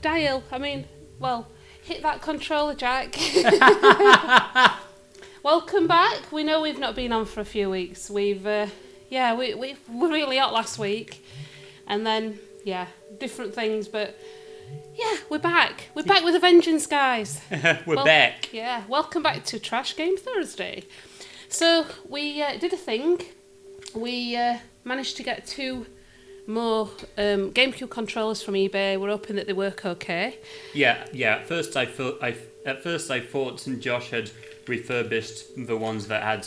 dial. I mean, well, hit that controller, Jack. Welcome back. We know we've not been on for a few weeks. We were really hot last week, and then different things. But yeah, we're back. We're back with a vengeance, guys. We're back. Yeah, welcome back to Trash Game Thursday. So we did a thing. We managed to get 2 more Gamecube controllers from eBay. We're hoping that they work okay. Yeah. At first I thought Josh had refurbished the ones that had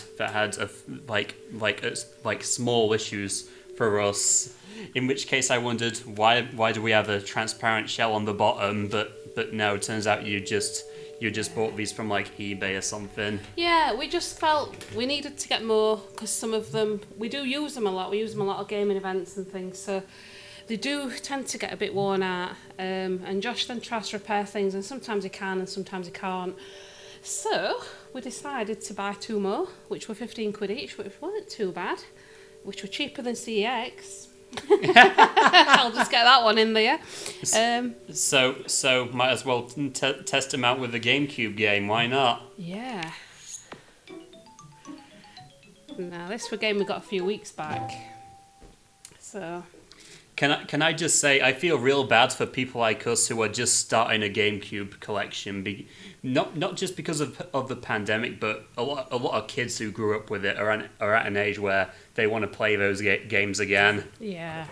small issues for us. In which case I wondered why do we have a transparent shell on the bottom? But no, it turns out you just bought these from like eBay or something. Yeah, we just felt we needed to get more because some of them we do use them a lot. We use them a lot of gaming events and things, so they do tend to get a bit worn out. And Josh then tries to repair things, and sometimes he can and sometimes he can't. So we decided to buy 2 more, which were 15 quid each, which weren't too bad, which were cheaper than CEX. I'll just get that one in there. So might as well test them out with the GameCube game. Why not? Yeah. Now this was a game we got a few weeks back. So. Can I just say I feel real bad for people like us who are just starting a GameCube collection. Not just because of the pandemic, but a lot of kids who grew up with it are at an age where they want to play those games again. Yeah.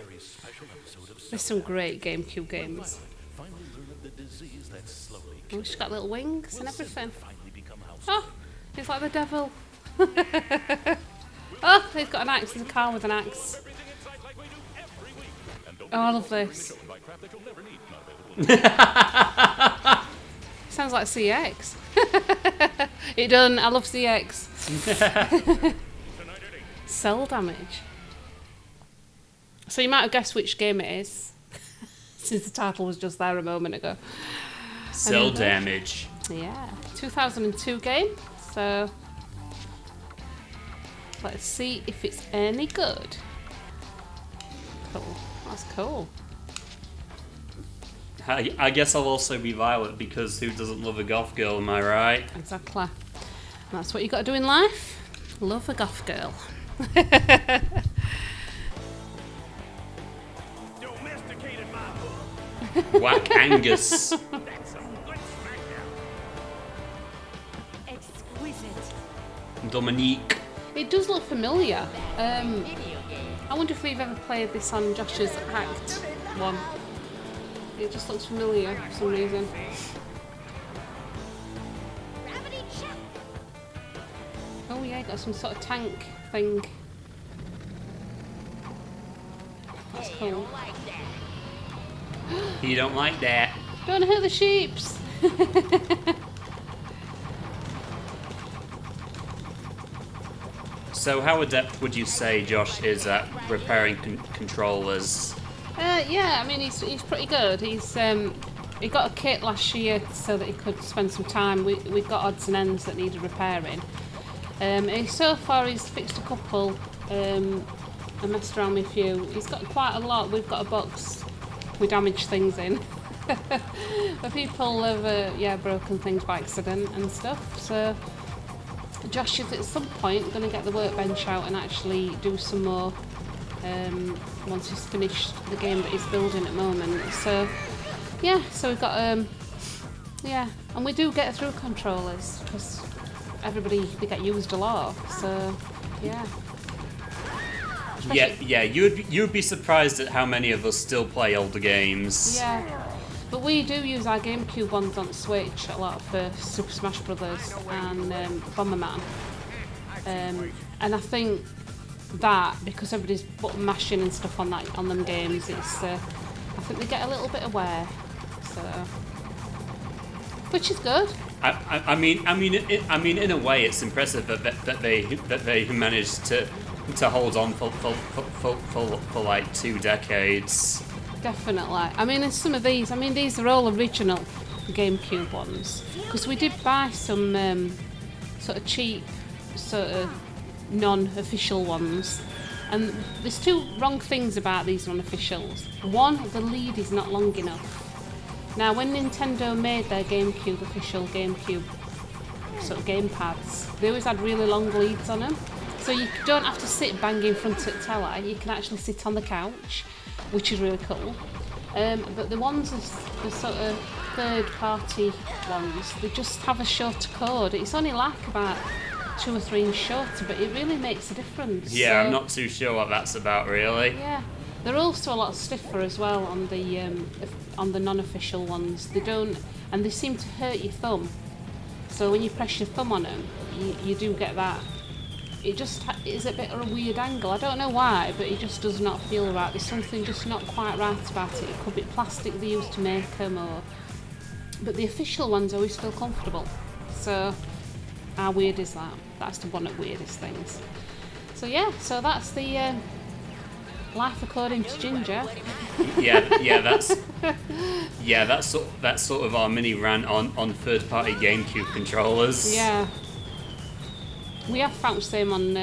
There's some great GameCube games. Oh, she's got little wings and everything. Oh, he's like the devil. Oh, he's got an axe. There's a car with an axe. Oh, I love this. Sounds like CX. It done. I love CX. Cel Damage. So you might have guessed which game it is, since the title was just there a moment ago. Cel Damage. Yeah, 2002 game. So let's see if it's any good. Cool. That's cool. I guess I'll also be Violet because who doesn't love a goth girl, am I right? Exactly. And that's what you got to do in life. Love a goth girl. Whack Angus. Dominique. It does look familiar. I wonder if we've ever played this on Josh's Hacked one. It just looks familiar for some reason. Oh yeah, got some sort of tank thing. That's cool. You don't like that. Don't hurt the sheeps. So how adept would you say Josh is at repairing controllers? Yeah, I mean he's pretty good. He got a kit last year so that he could spend some time. We got odds and ends that needed repairing. And so far he's fixed a couple. And messed around with a few. He's got quite a lot. We've got a box with damaged things in. Where people have broken things by accident and stuff. So Josh is at some point going to get the workbench out and actually do some more once he's finished the game that he's building at the moment. So yeah, so we've got and we do get through controllers because they get used a lot. So yeah. Yeah, you'd be surprised at how many of us still play older games. Yeah. But we do use our GameCube ones on Switch a lot for Super Smash Brothers and Bomberman. And I think that, because everybody's button mashing and stuff on them games, it's I think they get a little bit aware. So, which is good. I mean, in a way, it's impressive that they managed to hold on for like 2 decades. Definitely. I mean, in some of these, these are all original GameCube ones. Because we did buy some sort of cheap, sort of non-official ones. And there's 2 wrong things about these non-officials. One, the lead is not long enough. Now, when Nintendo made their GameCube, official GameCube sort of gamepads, they always had really long leads on them. So you don't have to sit banging in front of the telly, you can actually sit on the couch, which is really cool. But the ones, the sort of third-party ones, they just have a shorter cord. It's only like about 2 or 3 inches shorter, but it really makes a difference. Yeah, so, I'm not too sure what that's about, really. Yeah, they're also a lot stiffer as well on the non-official ones. They don't, and they seem to hurt your thumb. So when you press your thumb on them, you do get that. It just is a bit of a weird angle. I don't know why, but it just does not feel right. There's something just not quite right about it. It could be plastic they used to make them, but the official ones always feel comfortable. So how weird is that? That's one of the weirdest things. So yeah, so that's the life according to Ginger. That's sort of our mini rant on third-party GameCube controllers. Yeah. We have found the same on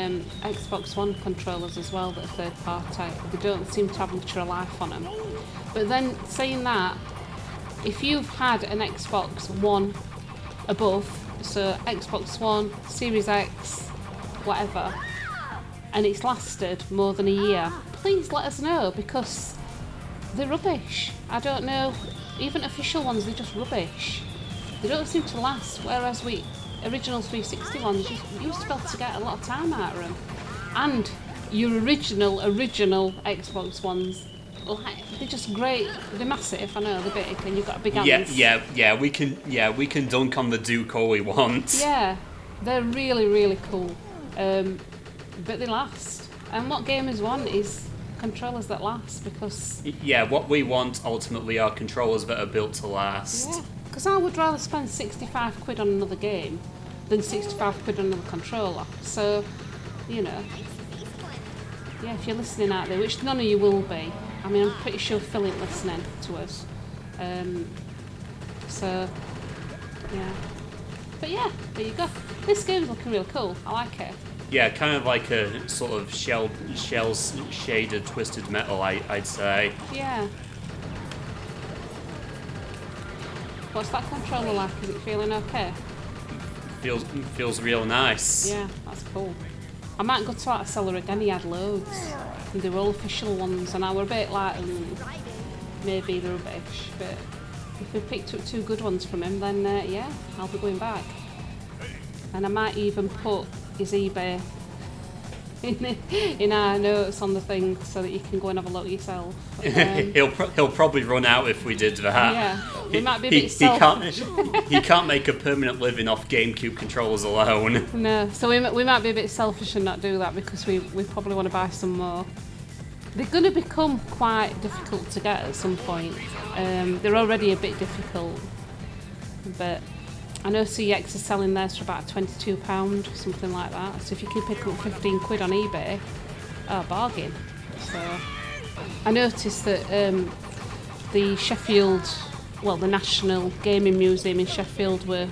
Xbox One controllers as well that are third party. They don't seem to have much of a life on them. But then, saying that, if you've had an Xbox One above, so Xbox One, Series X, whatever, and it's lasted more than a year, please let us know, because they're rubbish. I don't know, even official ones, they're just rubbish. They don't seem to last, whereas original 360 ones, you used to be able to get a lot of time out of them. And your original Xbox ones, like, they're just great. They're massive, I know, they're big, and you've got big hands. Yeah, we can dunk on the Duke all we want. Yeah, they're really, really cool. But they last. And what gamers want is controllers that last, because... Yeah, what we want ultimately are controllers that are built to last. Yeah, because I would rather spend 65 quid on another game than 65 quid on another controller. So, you know, yeah, if you're listening out there, which none of you will be, I mean, I'm pretty sure Phil ain't listening to us. So, yeah. But yeah, there you go. This game's looking real cool. I like it. Yeah, kind of like a sort of shaded twisted metal, I'd say. Yeah. What's that controller like? Is it feeling okay? Feels real nice. Yeah, that's cool. I might go to that seller again, he had loads. And they were all official ones, and I were a bit like, maybe they're rubbish, but if we picked up 2 good ones from him, then yeah, I'll be going back. And I might even put his eBay in our notes on the thing so that you can go and have a look yourself. He'll probably run out if we did that. Yeah, we might be a bit selfish. He can't make a permanent living off GameCube controllers alone. No, so we might be a bit selfish and not do that, because we probably want to buy some more. They're going to become quite difficult to get at some point. They're already a bit difficult, but I know CX is selling theirs for about £22, something like that. So if you can pick up 15 quid on eBay, bargain. So I noticed that the the National Gaming Museum in Sheffield were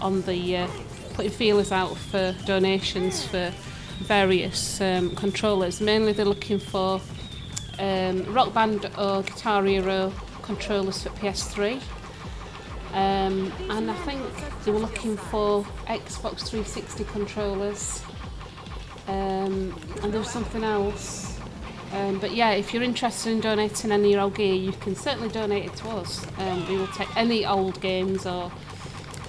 on the putting feelers out for donations for various controllers. Mainly they're looking for Rock Band or Guitar Hero controllers for PS3. And I think they were looking for Xbox 360 controllers, and there was something else. But yeah, if you're interested in donating any of your old gear, you can certainly donate it to us. We will take any old games or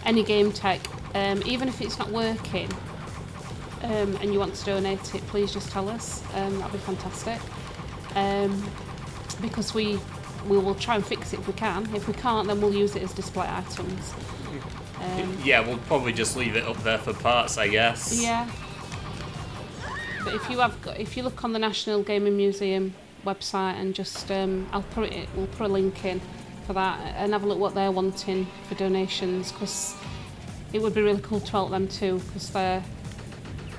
any game tech, even if it's not working, and you want to donate it, please just tell us. That'd be fantastic. Because we will try and fix it if we can. If we can't, then we'll use it as display items. Yeah, we'll probably just leave it up there for parts, I guess. Yeah. But if you look on the National Gaming Museum website and just we'll put a link in for that and have a look what they're wanting for donations, because it would be really cool to help them too, because they're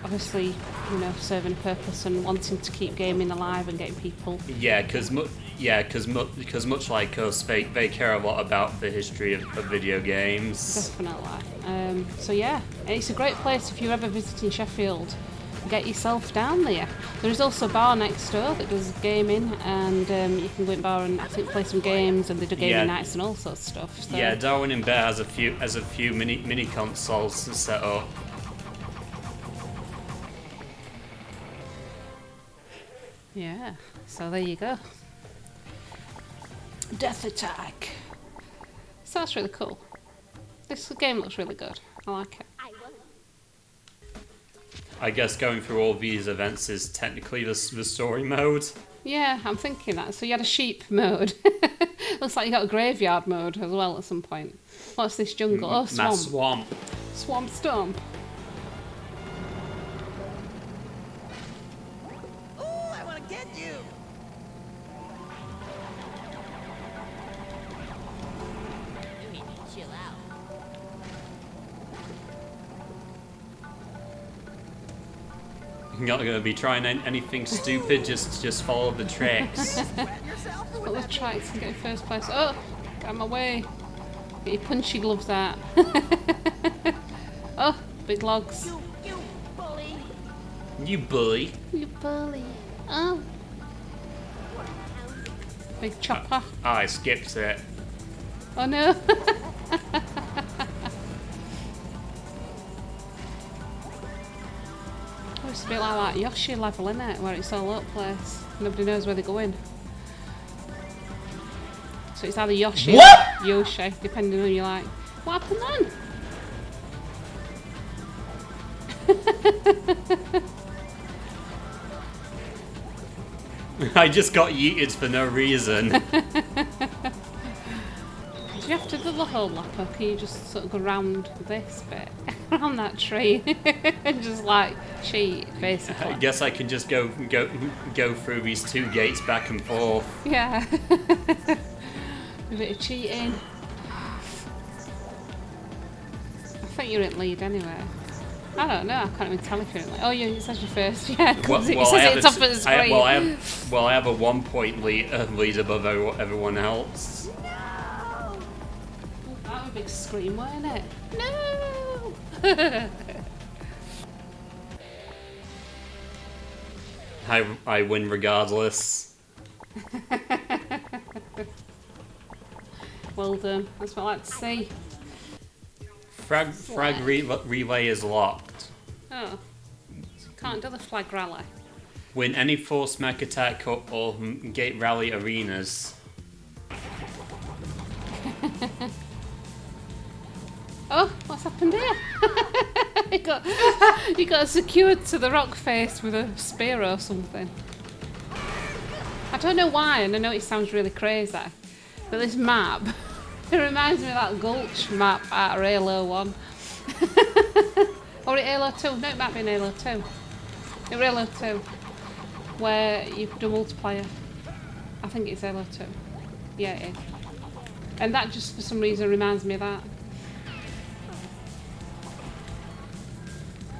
obviously, you know, serving a purpose and wanting to keep gaming alive and getting people. Yeah, because much like us, they care a lot about the history of video games. Definitely. So yeah, it's a great place if you're ever visiting Sheffield. get yourself down there. There is also a bar next door that does gaming, and you can go in bar and I think play some games, and they do gaming nights and all sorts of stuff. So. Yeah, Darwin in Bear has a few mini consoles set up. Yeah, so there you go. Death Attack. So that's really cool. This game looks really good. I like it. I guess going through all these events is technically the story mode. Yeah, I'm thinking that. So you had a sheep mode. Looks like you got a graveyard mode as well at some point. What's this jungle? Oh, swamp. Mass swamp. Swamp stomp. Ooh, I want to get you. You need to chill out. You're not going to be trying anything stupid, just follow the tracks. Follow the tracks and get in first place. Oh, get out of my way. Get your punchy gloves out. Oh, big logs. You bully. You bully. You bully. Oh. Big chopper. I skipped it. Oh no. It's a bit like that Yoshi level, isn't it? Where it's all over the place. Nobody knows where they're going. So it's either Yoshi or Yoshi, depending on who you like. What happened then? I just got yeeted for no reason. Do you have to do the whole lap, or can you just sort of go round this bit? Around that tree? And just like cheat, basically. I guess I can just go through these two gates back and forth. Yeah. A bit of cheating. I think you're in lead anyway. I don't know, I can't even tell if you're in lead. Oh, yeah, it says you first, yeah. It says it's up at the screen. I have a 1 point lead above everyone else. No! That was a big scream, wasn't it? No! I win regardless. Well done, that's what I like to see. Frag relay is locked. Oh, can't do the flag rally. Win any force mech attack or gate rally arenas. Oh, what's happened here? you got secured to the rock face with a spear or something. I don't know why, and I know it sounds really crazy, but this map, it reminds me of that Gulch map out of Halo 1. Or Halo 2, no, it might be in Halo 2. In Halo 2, where you do multiplayer. I think it's Halo 2. Yeah, it is. And that just for some reason reminds me of that.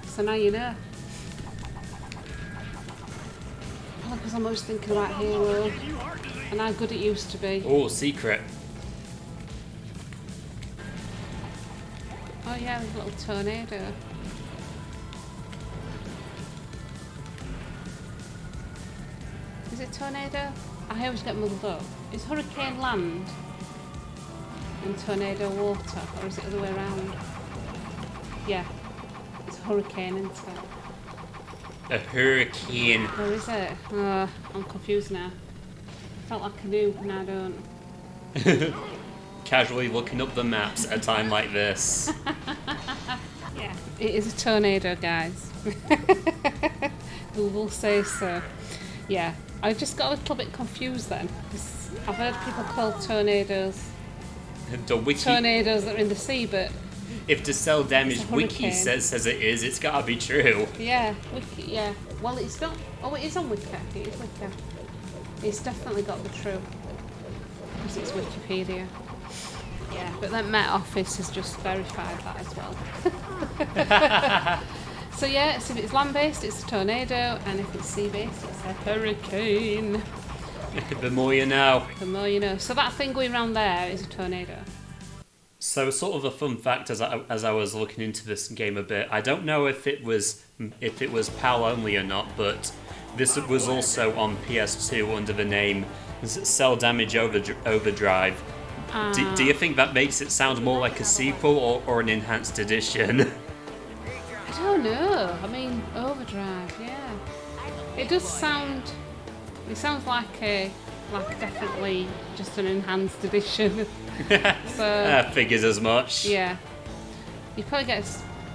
So now you know. Because I'm always thinking about Halo and how good it used to be. Oh, secret. Oh yeah, there's a little tornado. Is it tornado? I always get muddled up. Is hurricane land and tornado water, or is it the other way around? Yeah, it's hurricane, isn't it? A hurricane. Oh, is it? Oh, I'm confused now. Felt like I knew, and I don't. Casually looking up the maps at a time like this. Yeah, it is a tornado, guys. Google says so. Yeah, I just got a little bit confused then, because I've heard people call tornadoes The wiki. tornadoes that are in the sea, but If the Cel Damage wiki hurricane. says it is, it's gotta be true. yeah, wiki, yeah. Well, it's not. Oh, it is on Wiki. It is Wiki. It's definitely got the true, because it's Wikipedia. Yeah, but then Met Office has just verified that as well. So yeah, so if it's land-based, it's a tornado, and if it's sea-based, it's a hurricane. The more you know. The more you know. So that thing going around there is a tornado. So, sort of a fun fact as I was looking into this game a bit, I don't know if it was PAL only or not, but this was also on PS2 under the name Cel Damage Overdrive. Do you think that makes it sound more like a sequel or an enhanced edition? I don't know. I mean, Overdrive, yeah. It does sound. It sounds like definitely just an enhanced edition. So figures as much. yeah, you probably get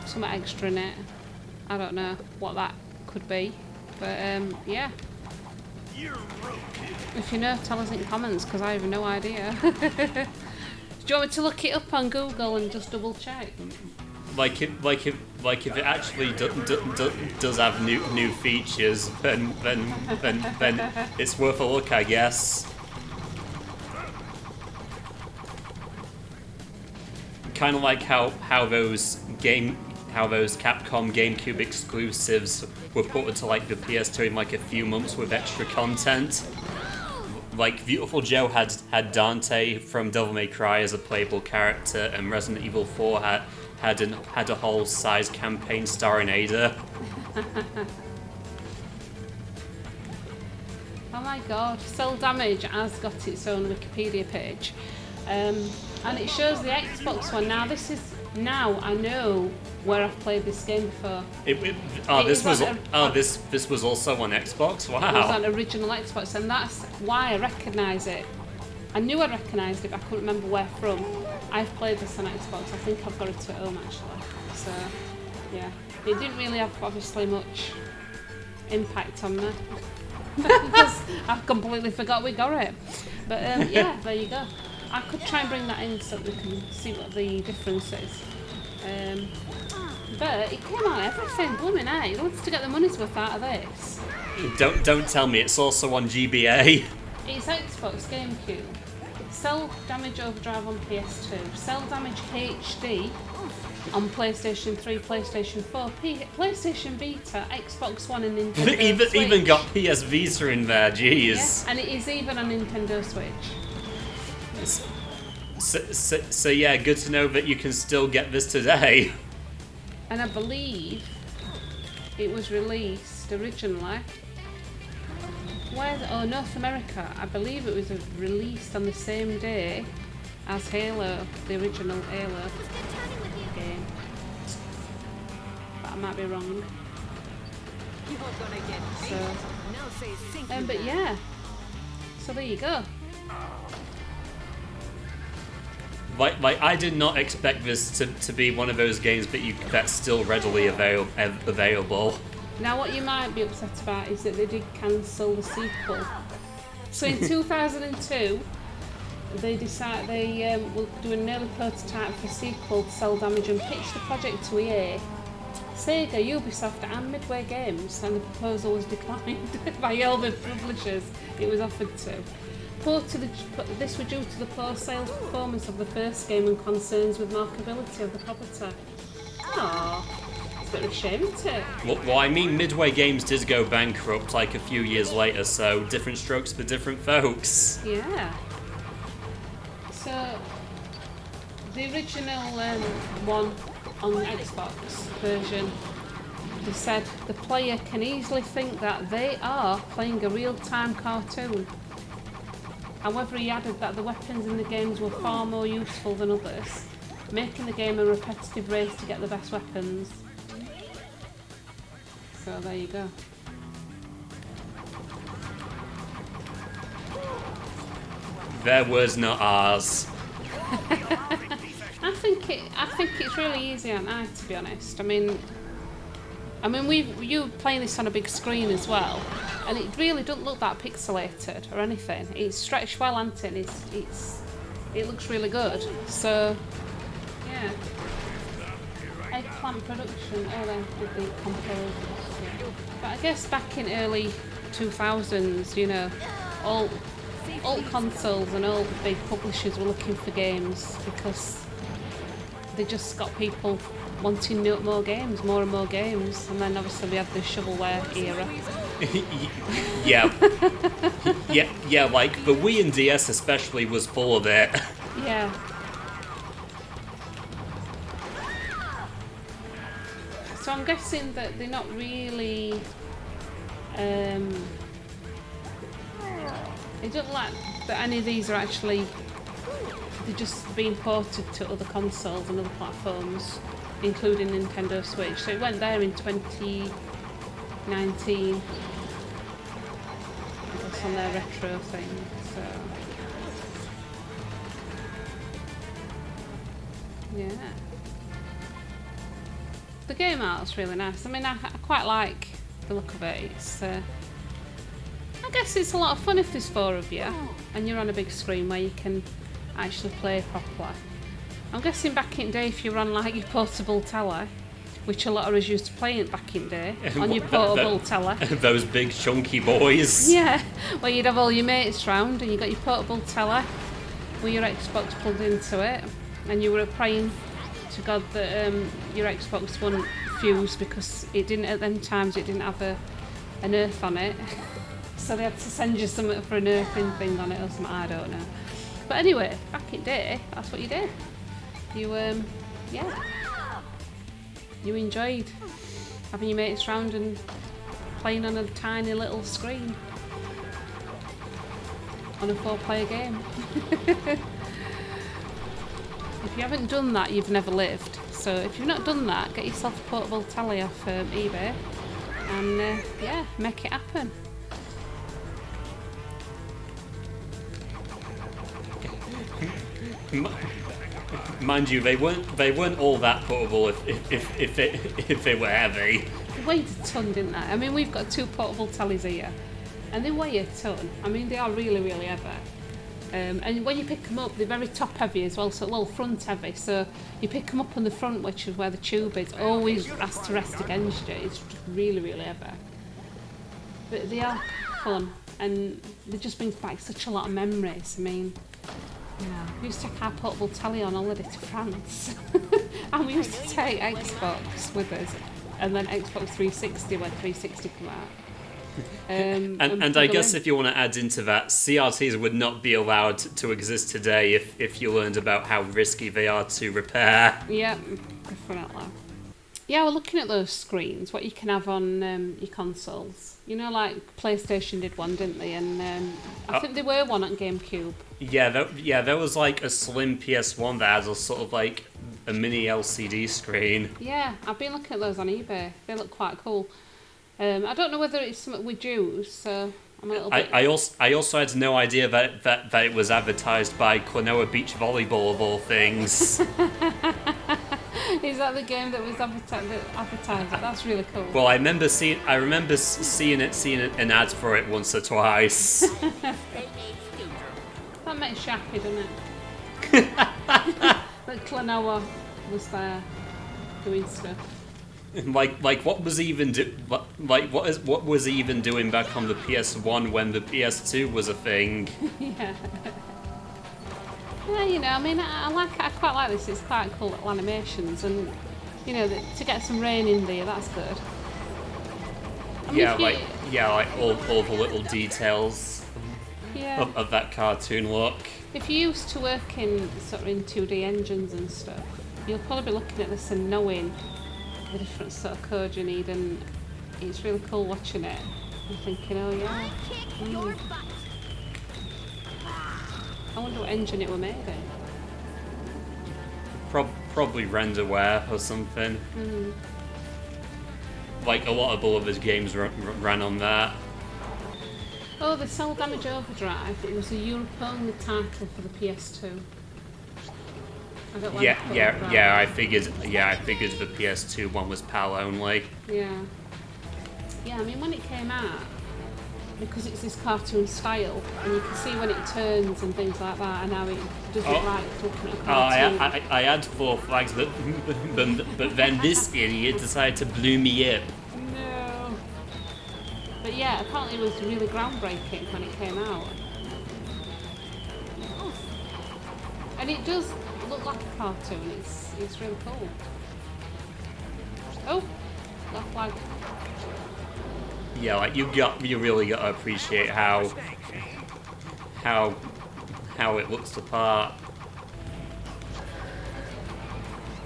some extra in it. I don't know what that could be, but yeah. If you know, tell us in comments because I have no idea. Do you want me to look it up on Google and just double check? Like if it actually does have new features, then it's worth a look, I guess. Kind of like how those Capcom GameCube exclusives were ported to like the PS2 in like a few months with extra content. Like Beautiful Joe had Dante from Devil May Cry as a playable character, and Resident Evil 4 had a whole size campaign starring Ada. Oh my god, Cel Damage has got its own Wikipedia page. And it shows the Xbox One. Now I know where I've played this game before. This was also on Xbox. Wow. It was on original Xbox, and that's why I recognise it. I knew I recognised it, but I couldn't remember where from. I've played this on Xbox. I think I've got it at home actually. So yeah, it didn't really have obviously much impact on me because I've completely forgot we got it. But yeah, there you go. I could try and bring that in so that we can see what the difference is. But it came out everything, blooming A. He wants to get the money's worth out of this. Don't tell me it's also on GBA. It's Xbox, GameCube, Cel Damage Overdrive on PS2, Cel Damage HD on PlayStation 3, PlayStation 4, PlayStation Vita, Xbox One and Nintendo Switch. Even got PS Vita in there, jeez. Yeah, and it is even on Nintendo Switch. So yeah, good to know that you can still get this today. And I believe it was released originally. North America. I believe it was released on the same day as Halo, the original Halo game. But I might be wrong. But yeah. So there you go. Like I did not expect this to be one of those games that's still readily available. Now what you might be upset about is that they did cancel the sequel. So in 2002, they decided they will do an early prototype for sequel to Cel Damage and pitch the project to EA, Sega, Ubisoft and Midway Games, and the proposal was declined by all the publishers it was offered to. This was due to the poor sales performance of the first game and concerns with marketability of the property. Aww, it's a bit of a shame, isn't it? Well, I mean, Midway Games did go bankrupt like a few years later, so different strokes for different folks. Yeah. So, the original one on the Xbox version, they said the player can easily think that they are playing a real-time cartoon. However, he added that the weapons in the games were far more useful than others, making the game a repetitive race to get the best weapons. So there you go. Their words, not ours. I think it's really easy on eye, to be honest. I mean, you were playing this on a big screen as well, and it really doesn't look that pixelated or anything. It's stretched well, hasn't it? It looks really good. So, yeah. Eggplant production. Oh, they did the composers. Yeah. But I guess back in early 2000s, you know, all consoles and all the big publishers were looking for games because they just got people wanting more games, more and more games, and then obviously we had the shovelware era. yeah, like the Wii and DS especially was full of it. Yeah. So I'm guessing that they're not really. It doesn't like that any of these are actually. They're just being ported to other consoles and other platforms, including Nintendo Switch. So it went there in 2019. I guess on their retro thing. So yeah. The game art's really nice. I mean, I quite like the look of it. It's, I guess it's a lot of fun if there's 4 of you and you're on a big screen where you can actually play properly. I'm guessing back in the day if you were on like your portable telly, which a lot of us used to play it back in the day, on your portable telly. Those big chunky boys. Yeah, where you'd have all your mates round and you got your portable telly with your Xbox plugged into it, and you were praying to God that your Xbox wouldn't fuse because it didn't at them times. It didn't have an earth on it, so they had to send you something for an earthing thing on it or something. I don't know. But anyway, back in the day, that's what you did. You yeah, you enjoyed having your mates round and playing on a tiny little screen on a 4-player game. If you haven't done that, you've never lived. So if you've not done that, get yourself a portable telly off eBay and yeah, make it happen. Mind you, they weren't all that portable if they were heavy. They weighed a ton, didn't they? I mean, we've got 2 portable tellies here, and they weigh a ton. I mean, they are really, really heavy. And when you pick them up, they're very top heavy as well, so well front heavy. So you pick them up on the front, which is where the tube is, always has to rest against you. It's just really, really heavy. But they are fun, and they just brings back such a lot of memories. I mean, yeah, we used to take our portable telly on holiday to France, and we used to take Xbox with us, and then Xbox 360 when 360 came out. And I guess if you want to add into that, CRTs would not be allowed to exist today if you learned about how risky they are to repair. Yeah, definitely. Yeah, we're looking at those screens, what you can have on your consoles. You know, like PlayStation did one, didn't they? And I think there were one on Gamecube. Yeah, there was like a slim PS1 that has a sort of like a mini LCD screen. Yeah, I've been looking at those on eBay. They look quite cool. I don't know whether it's something we use, so I'm a little bit... I also had no idea that it was advertised by Clonoa Beach Volleyball of all things. Is that the game that was advertised? That's really cool. Well, I remember seeing an ad for it once or twice. That makes you happy, doesn't it? That Clonoa was there doing stuff. Like what was he even doing back on the PS1 when the PS2 was a thing? Yeah. Yeah, you know, I mean, I quite like this. It's quite cool little animations, and you know, to get some rain in there, that's good. I mean, like all the little details of that cartoon look. If you're used to working sort of in 2D engines and stuff, you'll probably be looking at this and knowing the different sort of code you need, and it's really cool watching it and thinking, oh yeah. I wonder what engine it were made in. Probably renderware or something. Like a lot of Bulliver's games ran on that. Oh, the Cel Damage Overdrive. It was a Europe-only title for the PS2. I don't like I figured the PS2 one was PAL only. Yeah. Yeah, I mean, when it came out, because it's this cartoon style, and you can see when it turns and things like that, and how it does it like looking at a cartoon. I had 4 flags, but then this idiot decided to blow me up. No. But yeah, apparently it was really groundbreaking when it came out. And it does look like a cartoon. It's really cool. Oh, that flag. Yeah, like you really got to appreciate how it looks the part.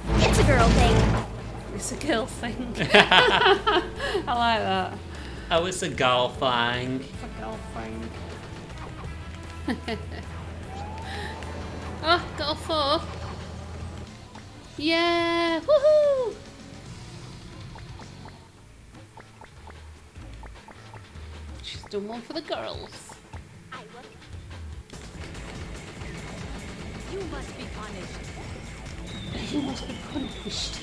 It's a girl thing. It's a girl thing. I like that. Oh, it's a girl thing. It's a girl thing. Oh, got a 4. Yeah! Woohoo! She's done one for the girls. I will. You must be punished. You must be punished.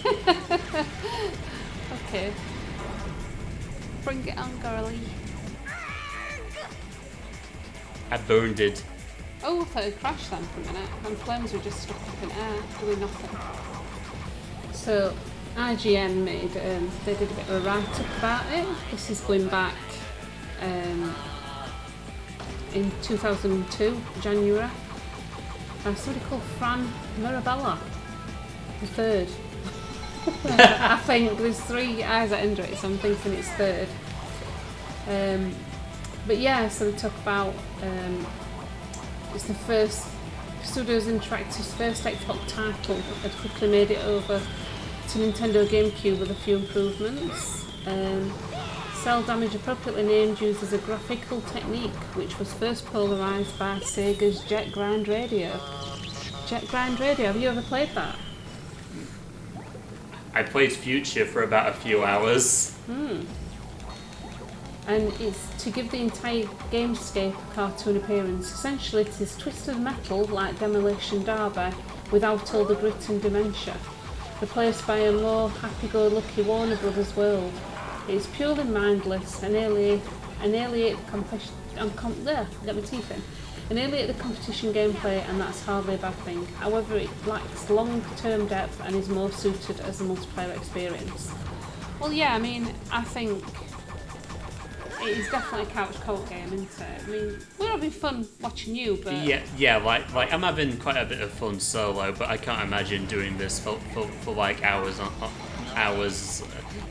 Okay. Bring it on, girly. I burned it. Oh, I thought it crashed then for a minute. And flames were just stuck up in air, doing nothing. So, IGN made, they did a bit of a write-up about it. This is going back in 2002, January. By somebody called Fran Mirabella, the third. I think there's 3 eyes at end of it, so I'm thinking it's third. But yeah, so they talk about it's the first Studios Interactive's first Xbox title had quickly made it over to Nintendo Gamecube with a few improvements. Cel Damage, appropriately named, uses a graphical technique which was first polarised by Sega's Jet Grind Radio. Jet Grind Radio, have you ever played that? I played Future for about a few hours. And it's to give the entire gamescape a cartoon appearance. Essentially it is twisted metal like Demolition Derby without all the grit and dementia, replaced by a more happy-go-lucky Warner Brothers world. It is purely mindless and alienate the competition gameplay, and that's hardly a bad thing. However, it lacks long-term depth and is more suited as a multiplayer experience. Well, yeah, I mean, I think it is definitely a couch co-op game, isn't it? I mean, we're having fun watching you, but Yeah, like I'm having quite a bit of fun solo, but I can't imagine doing this for like hours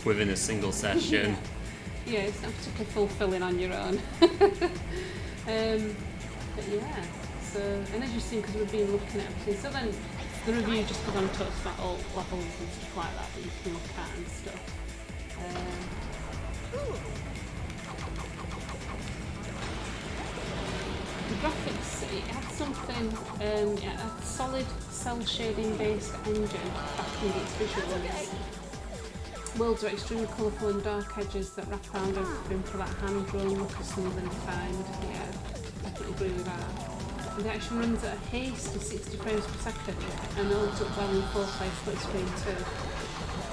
within a single session. Yeah, it's not particularly fulfilling on your own. But yeah, so, and as you've seen, because we've been looking at everything, so then the review just goes on to talk about all levels and stuff like that you can look at and stuff. The graphics, it had something, it had a solid cell shading based engine backing its visuals. Worlds are extremely colourful and dark edges that wrap around everything for that hand-drawn look of smooth and defined. Yeah, definitely agree with that. And the action runs at a haste of 60 frames per second and holds up well in 4K split screen too.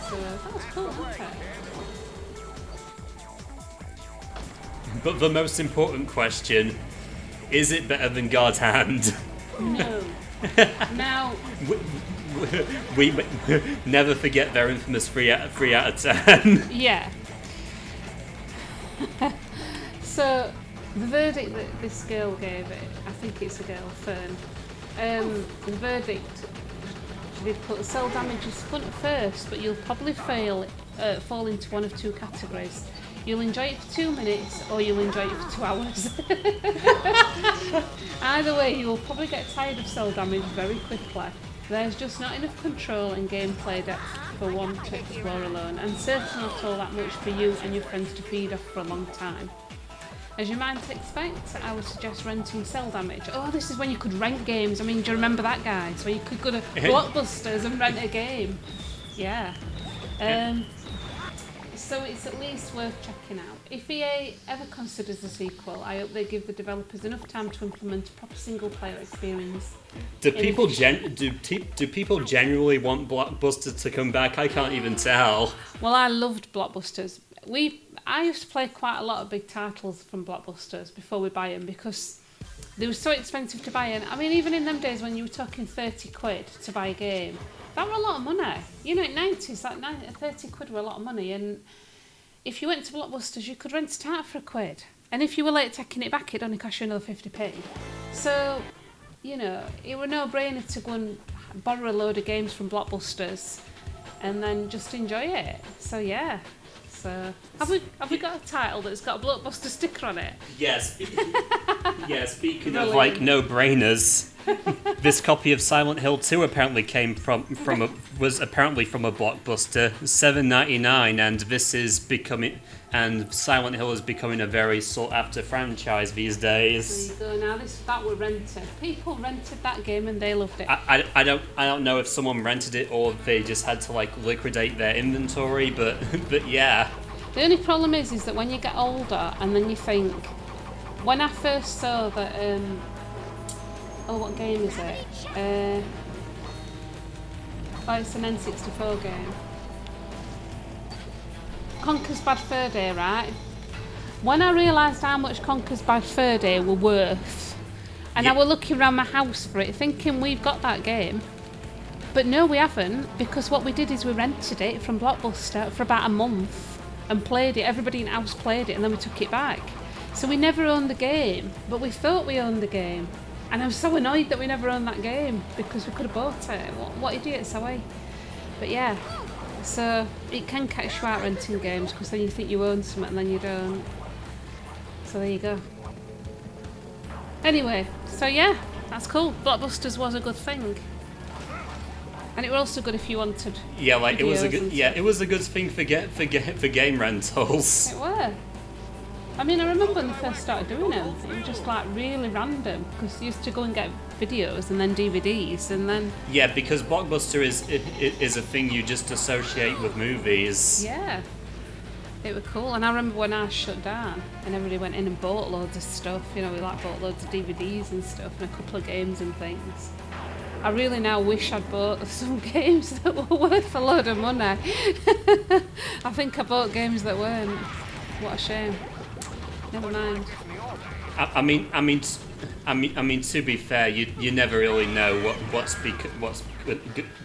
So that was cool, wasn't it? But the most important question, is it better than God's Hand? No. Now, we never forget their infamous 3 out of 10. yeah. So, the verdict that this girl gave it, I think it's a girl, Fern. The verdict, she did put Cel Damage is fun at first, but you'll probably fall into one of 2 categories. You'll enjoy it for 2 minutes, or you'll enjoy it for 2 hours. Either way, you will probably get tired of Cel Damage very quickly. There's just not enough control and gameplay depth for one to explore alone, and certainly not all that much for you and your friends to feed off for a long time. As you might expect, I would suggest renting Cel Damage. Oh, this is when you could rent games. I mean, do you remember that, guys? Where you could go to Blockbusters and rent a game. Yeah. So it's at least worth checking out. If EA ever considers a sequel, I hope they give the developers enough time to implement a proper single-player experience. Do people genuinely want Blockbuster to come back? I can't even tell. Well, I loved Blockbusters. I used to play quite a lot of big titles from Blockbusters before we buy them because they were so expensive to buy. And I mean, even in them days when you were talking 30 quid to buy a game, that were a lot of money. You know, in the 90s, 30 quid were a lot of money. And if you went to Blockbusters, you could rent it out for £1. And if you were late taking it back, it'd only cost you another 50p. So, you know, it were no brainer to go and borrow a load of games from Blockbusters and then just enjoy it. So yeah. So have we got a title that's got a Blockbuster sticker on it? Yes. Yeah, speaking of Brilliant. like no-brainers, This copy of Silent Hill 2 apparently was apparently from a Blockbuster, $7.99, and Silent Hill is becoming a very sought after franchise these days. There you go. Now that were rented. People rented that game and they loved it. I don't know if someone rented it or if they just had to like liquidate their inventory, but yeah. The only problem is that when you get older and then you think, when I first saw that, what game is it? It's an N64 game. Conker's Bad Fur Day, right? When I realised how much Conker's Bad Fur Day were worth, and I were looking around my house for it, thinking we've got that game. But no, we haven't, because what we did is we rented it from Blockbuster for about a month and played it. Everybody in the house played it and then we took it back. So we never owned the game, but we thought we owned the game. And I was so annoyed that we never owned that game because we could have bought it. What idiots are we? But yeah, so it can catch you out renting games because then you think you own something and then you don't. So there you go. Anyway, so yeah, that's cool. Blockbusters was a good thing. And it was also good if you wanted. Yeah, like it was a good thing for game rentals. It were. I mean, I remember when they first started doing them, it was just like really random because you used to go and get videos and then DVDs and then. Yeah, because Blockbuster is a thing you just associate with movies. Yeah, it was cool. And I remember when I shut down and everybody went in and bought loads of stuff. You know, we like bought loads of DVDs and stuff and a couple of games and things. I really now wish I'd bought some games that were worth a load of money. I think I bought games that weren't. What a shame. Never mind. I mean, to be fair, you never really know what's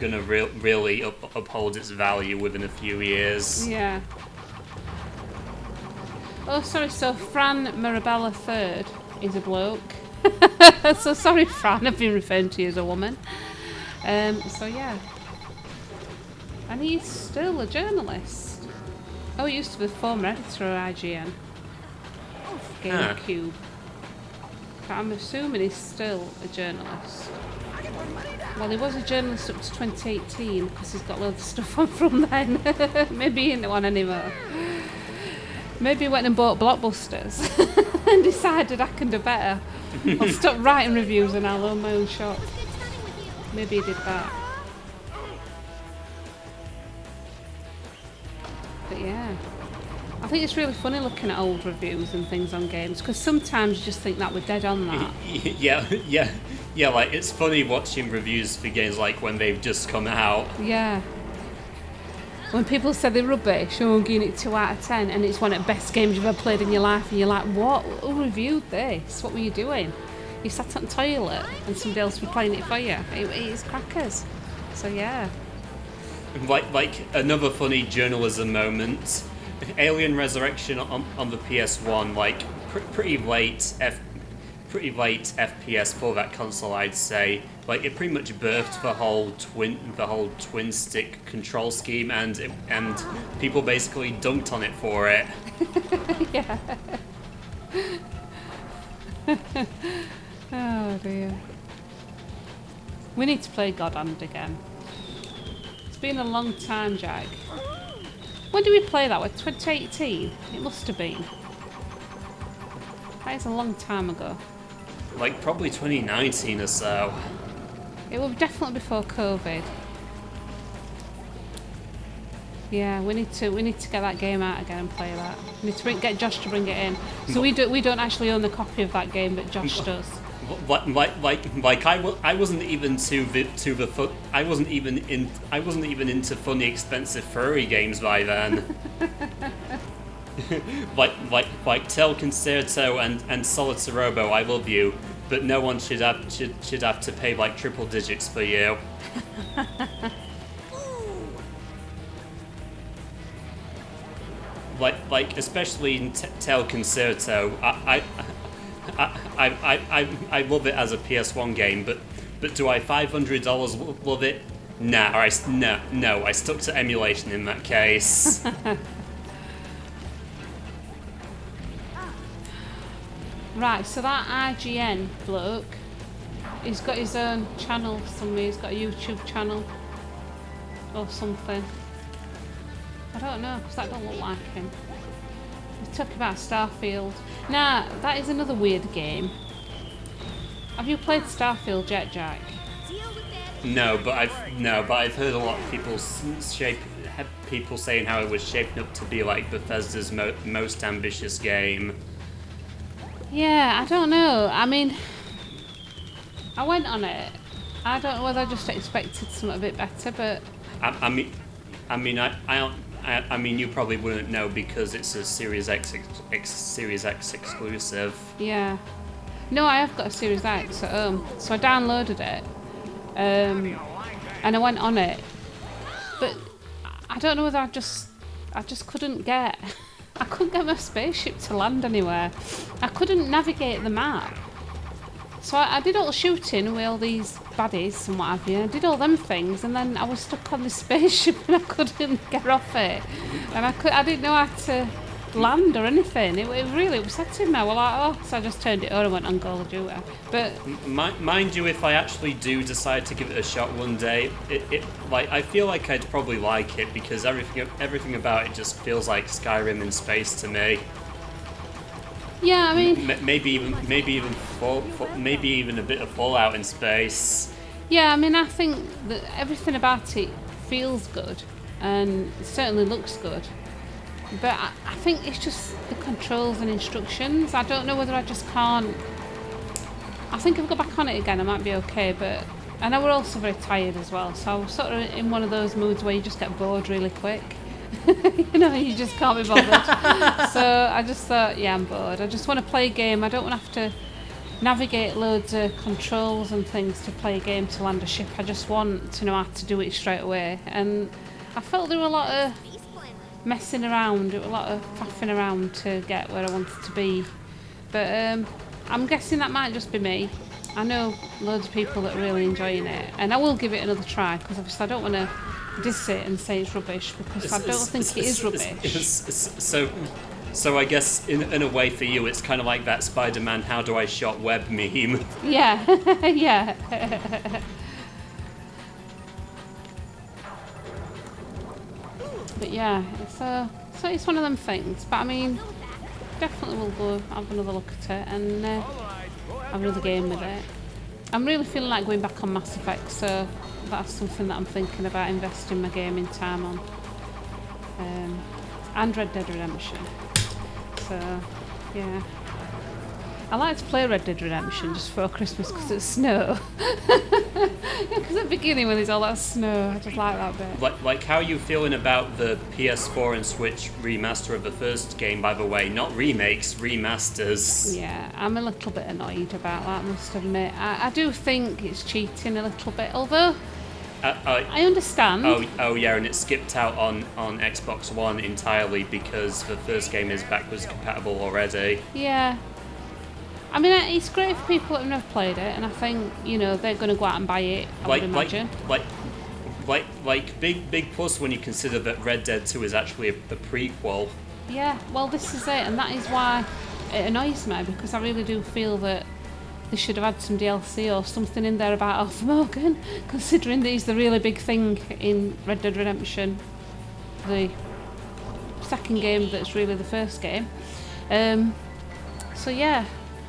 gonna really uphold its value within a few years. Yeah. Oh, sorry. So Fran Mirabella III is a bloke. So sorry, Fran, I've been referring to you as a woman. So yeah. And he's still a journalist. Oh, he used to be the former editor of IGN. Gamecube. But I'm assuming he's still a journalist. Well, he was a journalist up to 2018 because he's got loads of stuff on from then. Maybe he isn't one anymore. Maybe he went and bought Blockbusters and decided I can do better. I'll stop writing reviews and I'll own my own shop. Maybe he did that. But yeah. I think it's really funny looking at old reviews and things on games because sometimes you just think that we're dead on that. Yeah, like it's funny watching reviews for games like when they've just come out. Yeah. When people say they're rubbish, I'm giving it 2 out of 10 and it's one of the best games you've ever played in your life and you're like, what? Who reviewed this? What were you doing? You sat on the toilet and somebody else was playing it for you. It is crackers. So yeah. Like another funny journalism moment. Alien Resurrection on the PS1, like pretty late FPS for that console, I'd say. Like it pretty much birthed the whole twin stick control scheme, and people basically dunked on it for it. Yeah. Oh dear. We need to play God Hand again. It's been a long time, Jack. When did we play that? 2018? It must have been. That is a long time ago. Like probably 2019 or so. It was definitely before COVID. Yeah, we need to get that game out again and play that. We need to get Josh to bring it in. So we don't actually own the copy of that game, but Josh does. I wasn't even I wasn't even into funny expensive furry games by then. like Tel Concerto and Solitaire Robo, I love you, but no one should have to pay like triple digits for you. like especially in Tel Concerto, I love it as a PS1 game, but do I $500 love it? Nah, no, I stuck to emulation in that case. Right, so that IGN bloke, He's got his own channel somewhere. He's got a YouTube channel or something. I don't know, because that don't look like him. He's talking about Starfield. Now, that is another weird game. Have you played Starfield yet, Jack? No, but I've heard a lot of people saying how it was shaping up to be like Bethesda's most ambitious game. Yeah, I don't know. I mean, I went on it. I don't know whether I just expected something a bit better, but I mean, you probably wouldn't know because it's a Series X exclusive. yeah. No, I have got a Series X at home, so I downloaded it, and I went on it, but I don't know whether I just couldn't get, I couldn't get my spaceship to land anywhere. I couldn't navigate the map. So I did all the shooting with all these baddies and what have you. I did all them things, and then I was stuck on this spaceship and I couldn't get off it. And I didn't know how to land or anything. It really upsetting me. I was like, oh, so I just turned it on and went on Call of Duty. But mind you, if I actually do decide to give it a shot one day, like I feel like I'd probably like it because everything about it just feels like Skyrim in space to me. yeah, I mean, Maybe even a bit of Fallout in space. yeah, I mean, I think that everything about it feels good and it certainly looks good. But I think it's just the controls and instructions. I don't know whether I just can't. I think if I go back on it again, I might be okay. But and I were also very tired as well, so I was sort of in one of those moods where you just get bored really quick. You know, you just can't be bothered. So I just thought, yeah, I'm bored. I just want to play a game. I don't want to have to navigate loads of controls and things to play a game to land a ship. I just want to know how to do it straight away. And I felt there were a lot of messing around, a lot of faffing around to get where I wanted to be. But I'm guessing that might just be me. I know loads of people that are really enjoying it, and I will give it another try because obviously I don't want to diss it and say it's rubbish because I don't think it is rubbish. So I guess in a way for you, it's kind of like that Spider-Man "How do I shot web" meme. Yeah, yeah. But yeah, so it's one of them things. But I mean, definitely we'll go have another look at it and have another game with it. I'm really feeling like going back on Mass Effect, so that's something that I'm thinking about investing my gaming time on. And Red Dead Redemption. So, yeah. I like to play Red Dead Redemption just before Christmas because it's snow. Because at the beginning when there's all that snow, I just like that bit. Like how are you feeling about the PS4 and Switch remaster of the first game, by the way? Not remakes, remasters. Yeah, I'm a little bit annoyed about that, I must admit. I do think it's cheating a little bit, although I understand. Oh yeah, and it skipped out on Xbox One entirely because the first game is backwards compatible already. Yeah. I mean, it's great for people that have never played it, and I think, you know, they're going to go out and buy it, I would imagine. Like big plus when you consider that Red Dead 2 is actually a prequel. Yeah, well, this is it, and that is why it annoys me, because I really do feel that they should have had some DLC or something in there about Arthur Morgan, considering that he's the really big thing in Red Dead Redemption, the second game that's really the first game. So yeah,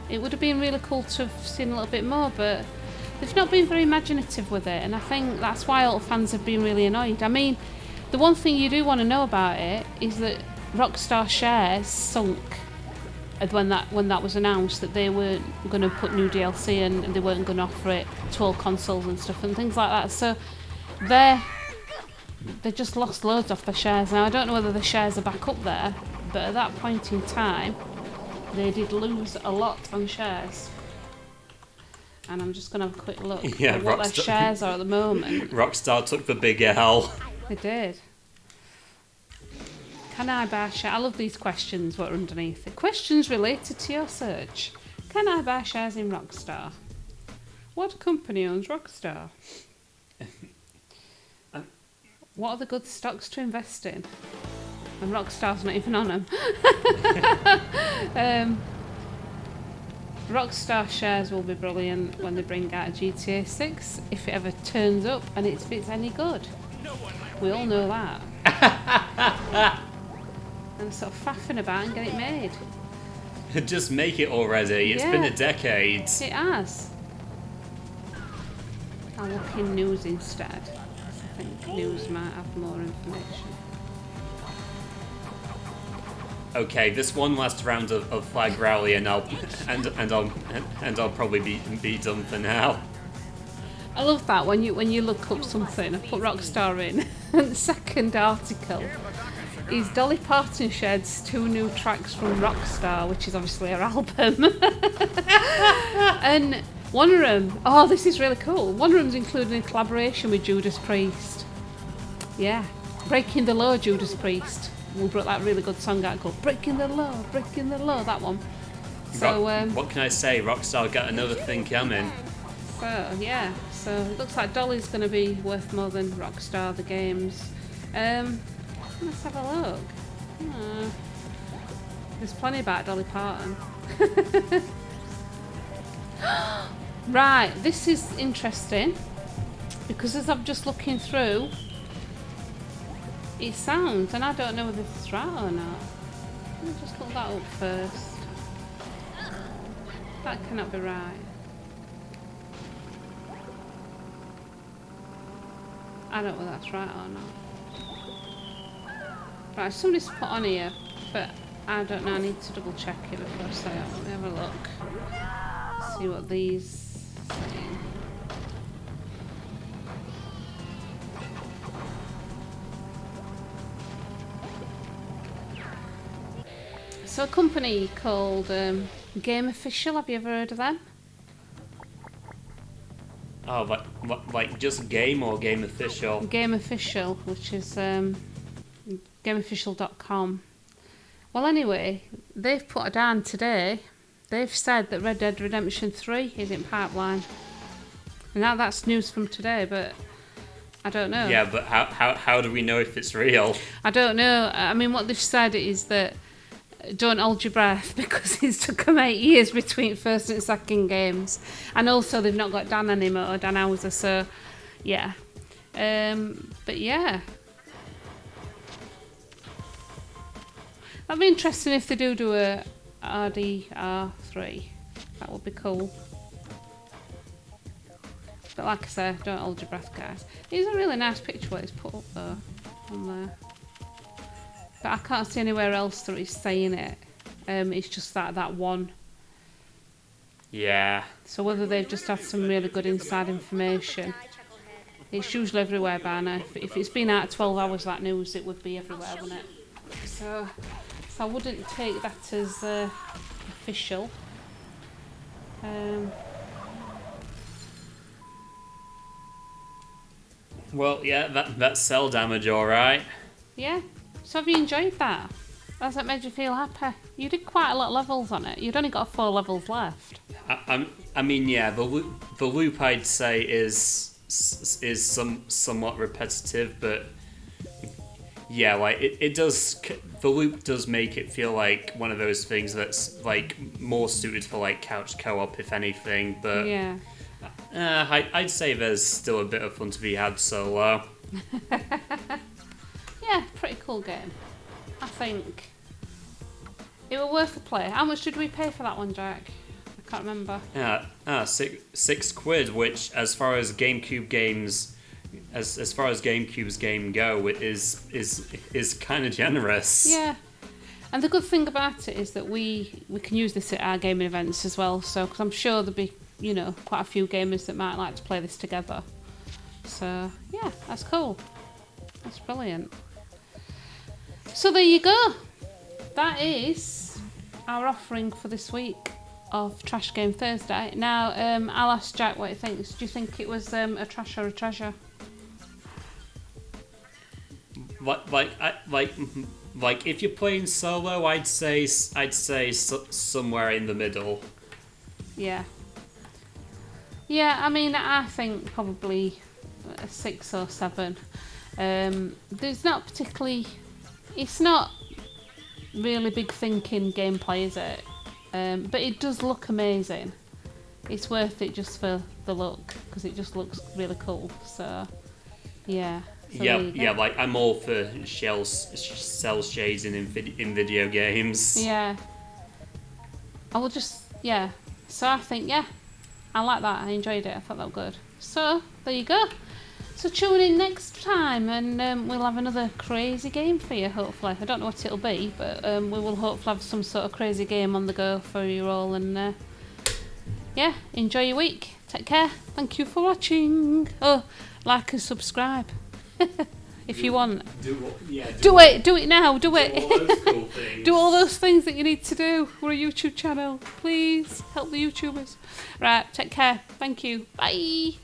it would have been really cool to have seen a little bit more, but they've not been very imaginative with it, and I think that's why all the fans have been really annoyed. I mean, the one thing you do want to know about it is that Rockstar shares sunk when that was announced, that they weren't going to put new DLC in and they weren't going to offer it to all consoles and stuff and things like that. So they just lost loads off their shares. Now I don't know whether the shares are back up there, but at that point in time they did lose a lot on shares. And I'm just going to have a quick look at what their shares are at the moment. Rockstar took the big L. They did. Can I buy shares? I love these questions, what are underneath it. Questions related to your search. Can I buy shares in Rockstar? What company owns Rockstar? What are the good stocks to invest in? And Rockstar's not even on them. Rockstar shares will be brilliant when they bring out a GTA 6, if it ever turns up and if it's any good. We all know that. And sort of faffing about and get it made. Just make it already. It's been a decade. It has. I'll look in news instead. I think news might have more information. Okay, this one last round of Flag Rally, and I'll probably be done for now. I love that when you look up something. I put Rockstar in, and the second article is Dolly Parton sheds 2 new tracks from Rockstar, which is obviously her album. And one of them, oh, this is really cool. One of them's including a collaboration with Judas Priest. Yeah, Breaking the Law, Judas Priest. We brought that really good song out called Breaking the Law, that one. So what can I say? Rockstar got another thing coming. So yeah, so it looks like Dolly's going to be worth more than Rockstar, the games. Let's have a look. There's plenty about Dolly Parton. Right, this is interesting because as I'm just looking through, it sounds, and I don't know whether this is right or not. Let me just look that up first. That cannot be right. I don't know whether that's right or not. Right, somebody's put on here, but I don't know, I need to double check it before I say it. Let me have a look. See what these say. So a company called Game Official, have you ever heard of them? Oh, like just game or Game Official? Game Official, which is gameofficial.com. Well, anyway, they've put it down today. They've said that Red Dead Redemption 3 is in pipeline. And now that's news from today, but I don't know. Yeah, but how do we know if it's real? I don't know. I mean, what they've said is that don't hold your breath because it's took them 8 years between first and second games. And also they've not got Dan anymore, Dan Houser, so yeah. But yeah. That'd be interesting if they do a RDR3. That would be cool. But like I said, don't hold your breath, guys. It's a really nice picture what he's put up though, on there. But I can't see anywhere else that he's saying it. It's just that one. Yeah. So whether they've just had some really good inside information. It's usually everywhere by now. If it's been out 12 hours, that news, it would be everywhere, wouldn't it? So I wouldn't take that as official. Well, yeah, that's Cel Damage, all right. Yeah. So have you enjoyed that? Has that made you feel happy? You did quite a lot of levels on it. You'd only got 4 levels left. I mean, yeah, the loop I'd say is somewhat repetitive, but yeah, like it does. The loop does make it feel like one of those things that's like more suited for like couch co-op, if anything. But yeah, I'd say there's still a bit of fun to be had solo. Yeah, pretty cool game. I think it was worth a play. How much did we pay for that one, Jack? I can't remember. Yeah, £6, which, as far as GameCube games, as far as GameCube's game go, is kind of generous. Yeah, and the good thing about it is that we can use this at our gaming events as well. So, because I'm sure there'll be quite a few gamers that might like to play this together. So yeah, that's cool. That's brilliant. So there you go. That is our offering for this week of Trash Game Thursday. Now, I'll ask Jack what he thinks. Do you think it was a trash or a treasure? Like if you're playing solo, I'd say somewhere in the middle. Yeah. Yeah, I mean, I think probably a 6 or 7. There's not particularly... It's not really big thinking gameplay, is it? But it does look amazing. It's worth it just for the look, because it just looks really cool. So, yeah. So yeah, like I'm all for cell shading in video games. Yeah. I will just, yeah. So I think, yeah, I like that. I enjoyed it. I thought that was good. So, there you go. So tune in next time, and we'll have another crazy game for you, hopefully. I don't know what it'll be, but we will hopefully have some sort of crazy game on the go for you all. And yeah, enjoy your week. Take care. Thank you for watching. Oh, like and subscribe if you want. Do it now. Do it. Do all those cool things. Do all those things that you need to do. We're a YouTube channel. Please help the YouTubers. Right, take care. Thank you. Bye.